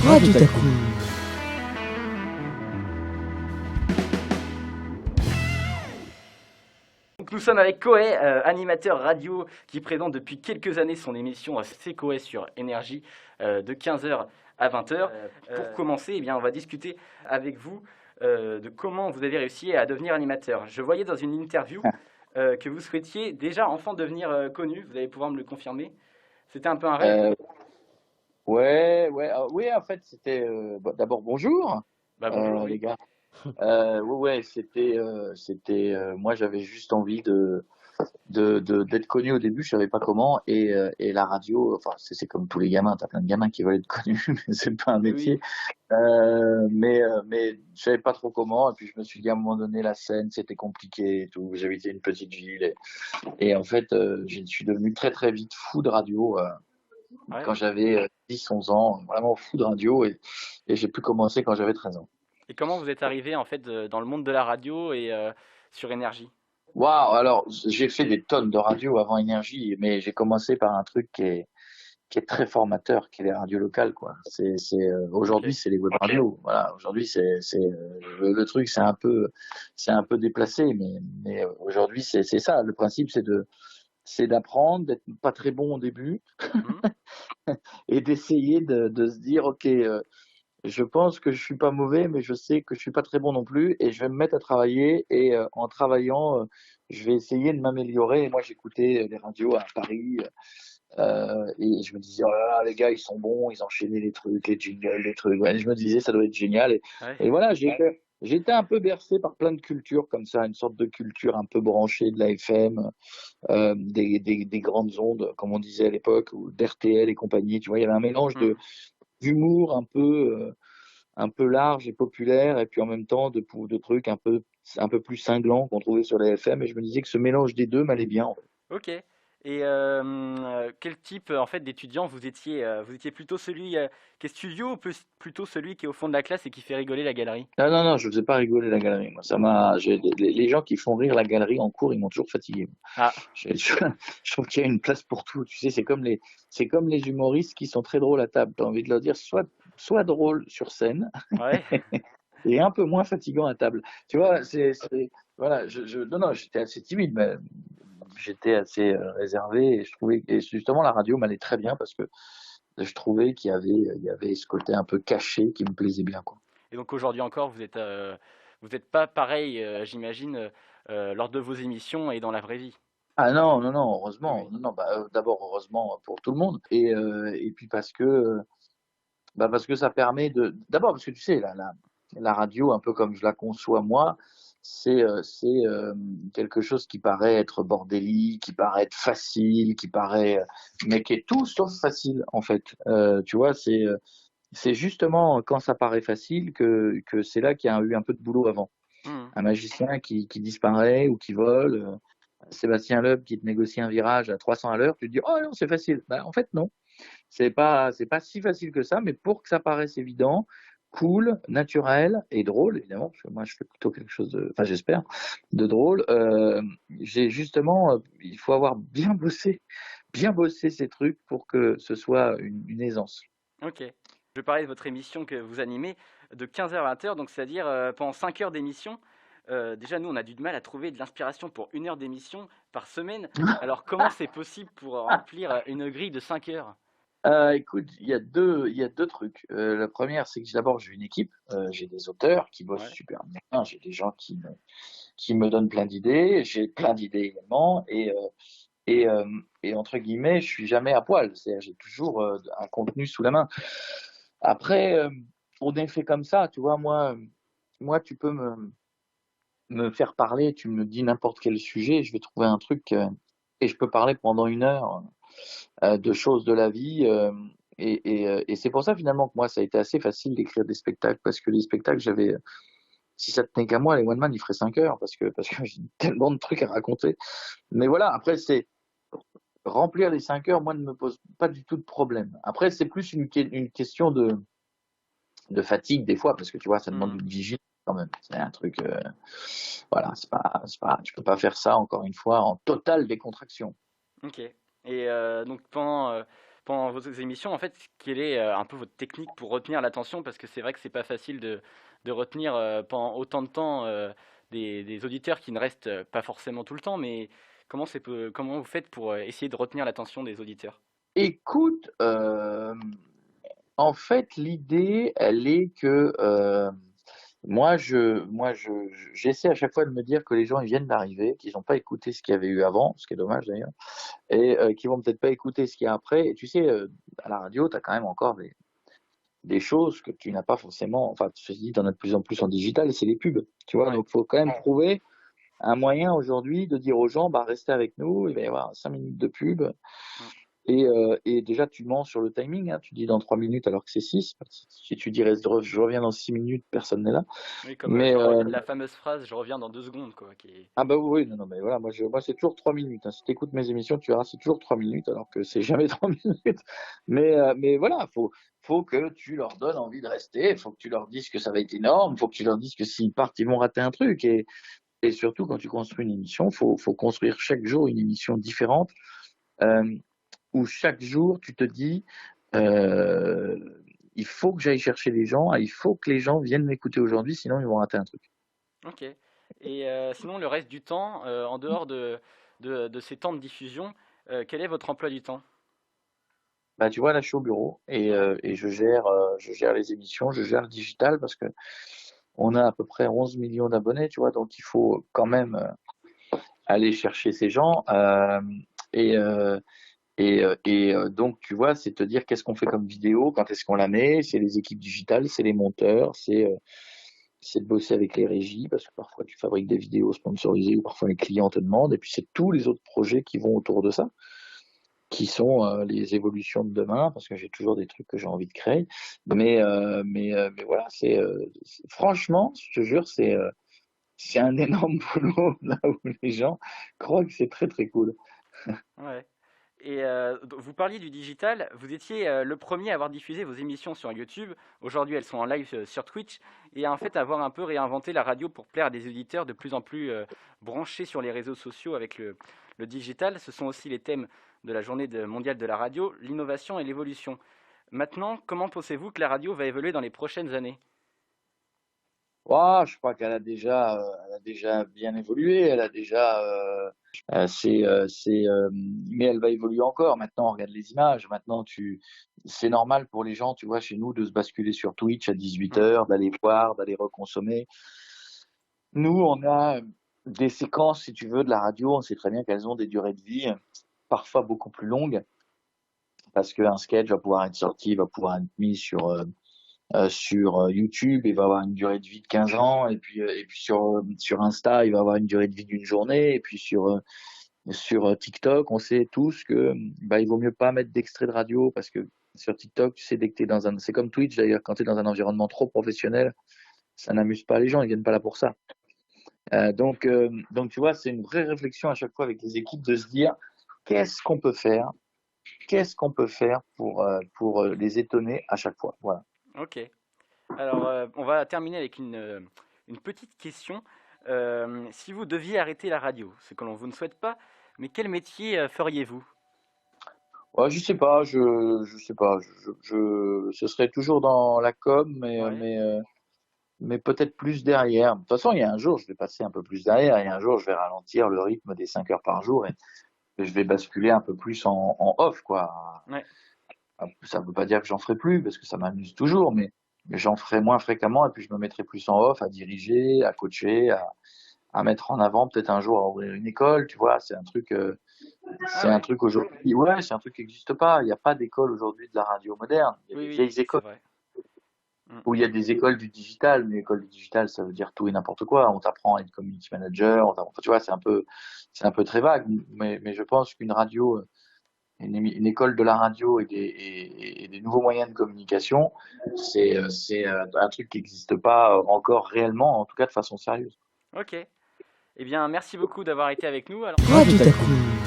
Radio Taku. Donc nous sommes avec Koé, animateur radio qui présente depuis quelques années son émission C'est Koé sur Énergie de 15h à 20h. Pour commencer, eh bien, on va discuter avec vous de comment vous avez réussi à devenir animateur. Je voyais dans une interview que vous souhaitiez déjà enfant devenir connu, vous allez pouvoir me le confirmer. C'était un peu un rêve. Oui, en fait, c'était d'abord bonjour, Bonjour, oui. les gars. C'était moi, j'avais juste envie d'être connu au début, je savais pas comment, et la radio, enfin, c'est comme tous les gamins, t'as plein de gamins qui veulent être connus, mais c'est pas un métier. Oui. Mais je savais pas trop comment, et puis je me suis dit à un moment donné, la scène, c'était compliqué et tout. J'habitais une petite ville, et en fait, je suis devenu très très vite fou de radio. Ouais. Quand j'avais 10-11 ans, vraiment fou de radio, et j'ai pu commencer quand j'avais 13 ans. Et comment vous êtes arrivé en fait dans le monde de la radio et sur Énergie? Waouh, alors j'ai fait des tonnes de radio avant Énergie, mais j'ai commencé par un truc qui est très formateur, qui est les radios locales, quoi. Aujourd'hui, Ok. c'est les web radios. Voilà, aujourd'hui, le truc, c'est un peu déplacé, mais aujourd'hui, c'est ça. Le principe, c'est d'apprendre, d'être pas très bon au début, Hmm. et d'essayer de se dire, ok, je pense que je suis pas mauvais, mais je sais que je suis pas très bon non plus, et je vais me mettre à travailler, et en travaillant, je vais essayer de m'améliorer. Et moi, j'écoutais les radios à Paris, et je me disais, oh là là, les gars, ils sont bons, ils enchaînaient les trucs, les jingles, les trucs. Ouais, je me disais, ça doit être génial. Ouais. Et voilà, j'étais un peu bercé par plein de cultures comme ça, une sorte de culture un peu branchée de la FM, des grandes ondes, comme on disait à l'époque, ou d'RTL et compagnie. Tu vois, il y avait un mélange d'humour un peu large et populaire, et puis en même temps de trucs un peu plus cinglants qu'on trouvait sur les FM. Et je me disais que ce mélange des deux m'allait bien, en fait. Ok. Et quel type en fait d'étudiant vous étiez? Vous étiez plutôt celui qui est studio ou plutôt celui qui est au fond de la classe et qui fait rigoler la galerie? Ah non, non, je faisais pas rigoler la galerie. Moi, les gens qui font rire la galerie en cours, ils m'ont toujours fatigué. Ah, Je trouve qu'il y a une place pour tout. Tu sais, c'est comme les humoristes qui sont très drôles à table. T'as envie de leur dire, soit drôle sur scène ouais. et un peu moins fatigant à table. Tu vois, voilà, non, non, j'étais assez timide, mais j'étais assez réservé, et je trouvais, et justement, la radio m'allait très bien parce que je trouvais il y avait ce côté un peu caché qui me plaisait bien, quoi. Et donc aujourd'hui encore, vous êtes pas pareil, j'imagine, lors de vos émissions et dans la vraie vie. Ah non, non, non, Oui, heureusement. oui. Non, non, bah, d'abord, heureusement pour tout le monde. Et puis parce que ça permet d'abord, parce que tu sais, la radio, un peu comme je la conçois moi, c'est quelque chose qui paraît être bordélique, qui paraît être facile, mais qui est tout sauf facile, en fait. Tu vois, c'est justement quand ça paraît facile que c'est là qu'il y a eu un peu de boulot avant. Mhm. Un magicien qui disparaît ou qui vole, Sébastien Loeb qui te négocie un virage à 300 à l'heure, tu te dis, oh non, c'est facile. Bah, en fait, non. C'est pas si facile que ça, mais pour que ça paraisse évident, cool, naturel et drôle, évidemment, parce que moi, je fais plutôt quelque chose enfin, j'espère, de drôle, j'ai justement, il faut avoir bien bossé ces trucs pour que ce soit une aisance. Ok. Je parlais de votre émission que vous animez de 15h à 20h, donc c'est-à-dire pendant 5 heures d'émission. Déjà, nous, on a du mal à trouver de l'inspiration pour 1 heure d'émission par semaine. Alors, comment c'est possible pour remplir une grille de 5 heures? Écoute, il y a deux trucs. La première, c'est que d'abord, j'ai une équipe, j'ai des auteurs qui bossent Ouais. super bien, j'ai des gens qui me donnent plein d'idées, j'ai plein d'idées également, et, euh, et entre guillemets, je suis jamais à poil, c'est-à-dire j'ai toujours un contenu sous la main. Après, on est fait comme ça, tu vois, moi tu peux me faire parler, tu me dis n'importe quel sujet, je vais trouver un truc, et je peux parler pendant 1 heure de choses de la vie. Et c'est pour ça finalement que moi, ça a été assez facile d'écrire des spectacles, parce que les spectacles, si ça tenait qu'à moi, les one man, ils feraient 5 heures, parce que j'ai tellement de trucs à raconter. Mais voilà, après, c'est remplir les 5 heures, moi, ne me pose pas du tout de problème. Après, c'est plus une question de fatigue des fois, parce que tu vois, ça demande Mhm. une vigilance quand même. C'est un truc, voilà, tu peux pas faire ça encore une fois en totale décontraction. Ok. Et donc pendant vos émissions, en fait, quelle est un peu votre technique pour retenir l'attention? Parce que c'est vrai que c'est pas facile de retenir pendant autant de temps des auditeurs qui ne restent pas forcément tout le temps, mais comment vous faites pour essayer de retenir l'attention des auditeurs? Écoute, en fait, l'idée, elle est que j'essaie à chaque fois de me dire que les gens ils viennent d'arriver, qu'ils n'ont pas écouté ce qu'il y avait eu avant, ce qui est dommage d'ailleurs, et qu'ils vont peut-être pas écouter ce qu'il y a après. Et tu sais, à la radio, tu as quand même encore des choses que tu n'as pas forcément. Enfin, tu te dis, tu en as de plus en plus en digital, c'est les pubs. Tu vois, Ouais. donc il faut quand même trouver un moyen aujourd'hui de dire aux gens, bah, restez avec nous, il va y avoir 5 minutes de pub. Mm. Et déjà, tu mens sur le timing, hein, tu dis dans 3 minutes alors que c'est 6. Si tu dis je reviens dans 6 minutes, personne n'est là. Oui, comme Mais la fameuse phrase, je reviens dans 2 secondes, quoi. ah bah oui, non, non, mais voilà, moi c'est toujours 3 minutes, hein. Si tu écoutes mes émissions, tu verras, c'est toujours 3 minutes, alors que c'est jamais 3 minutes. Mais voilà, faut que tu leur donnes envie de rester, faut que tu leur dises que ça va être énorme, faut que tu leur dises que s'ils partent, ils vont rater un truc. Et surtout, quand tu construis une émission, faut construire chaque jour une émission différente, euh, où chaque jour, tu te dis, euh, il faut que j'aille chercher les gens, il faut que les gens viennent m'écouter aujourd'hui, sinon ils vont rater un truc. Ok. Et sinon, le reste du temps, en dehors de ces temps de diffusion, quel est votre emploi du temps? Bah, tu vois, là, je suis au bureau Ouais. et je gère les émissions, je gère le digital parce que on a à peu près 11 millions d'abonnés, tu vois, donc il faut quand même aller chercher ces gens. Et, euh, donc, tu vois, c'est te dire qu'est-ce qu'on fait comme vidéo, quand est-ce qu'on la met, c'est les équipes digitales, c'est les monteurs, c'est de bosser avec les régies parce que parfois tu fabriques des vidéos sponsorisées ou parfois les clients te demandent, et puis c'est tous les autres projets qui vont autour de ça, qui sont les évolutions de demain, parce que j'ai toujours des trucs que j'ai envie de créer. Mais voilà, franchement, je te jure, c'est un énorme boulot là où les gens croient que c'est très très cool. Ouais. Et vous parliez du digital, vous étiez le premier à avoir diffusé vos émissions sur YouTube. Aujourd'hui, elles sont en live sur Twitch et en fait avoir un peu réinventé la radio pour plaire à des auditeurs de plus en plus branchés sur les réseaux sociaux avec le digital. Ce sont aussi les thèmes de la journée mondiale de la radio, l'innovation et l'évolution. Maintenant, comment pensez-vous que la radio va évoluer dans les prochaines années? Oh, je crois elle a déjà bien évolué, elle a déjà, mais elle va évoluer encore. Maintenant, on regarde les images. C'est normal pour les gens, tu vois, chez nous, de se basculer sur Twitch à 18 Hmm. heures, d'aller voir, d'aller reconsommer. Nous, on a des séquences, si tu veux, de la radio. On sait très bien qu'elles ont des durées de vie parfois beaucoup plus longues, parce qu'un sketch va pouvoir être sorti, va pouvoir être mis sur YouTube, il va avoir une durée de vie de 15 ans, et puis sur Insta, il va avoir une durée de vie d'une journée, et puis sur TikTok, on sait tous que bah, il vaut mieux pas mettre d'extrait de radio, parce que sur TikTok, tu sais, dès que t'es c'est comme Twitch d'ailleurs, quand tu es dans un environnement trop professionnel, ça n'amuse pas les gens, ils viennent pas là pour ça. Donc tu vois, c'est une vraie réflexion à chaque fois avec les équipes de se dire qu'est-ce qu'on peut faire, qu'est-ce qu'on peut faire pour les étonner à chaque fois. Voilà. Ok. Alors, on va terminer avec une petite question. Si vous deviez arrêter la radio, ce que l'on vous ne souhaite pas, mais quel métier feriez-vous? Ouais, je sais pas, ce serait toujours dans la com, Ouais. mais peut-être plus derrière. De toute façon, il y a un jour, je vais passer un peu plus derrière, et un jour, je vais ralentir le rythme des 5 heures par jour, et je vais basculer un peu plus en off, quoi. Ouais. Ça ne veut pas dire que j'en ferai plus, parce que ça m'amuse toujours, mais j'en ferai moins fréquemment, et puis je me mettrai plus en off, à diriger, à coacher, à mettre en avant, peut-être un jour à ouvrir une école, tu vois, Ah c'est un ouais. truc aujourd'hui, ouais, c'est un truc qui n'existe pas. Il n'y a pas d'école aujourd'hui de la radio moderne. Il y a Oui, des oui, vieilles c'est écoles vrai. Mm. où il y a des écoles du digital, mais l'école du digital, ça veut dire tout et n'importe quoi. On t'apprend à être community manager, enfin, tu vois, c'est un peu très vague. Mais je pense qu'une radio, une école de la radio et des nouveaux moyens de communication, c'est un truc qui n'existe pas encore réellement, en tout cas de façon sérieuse. Ok. Eh bien, merci beaucoup d'avoir été avec nous. Alors... Radio Taku.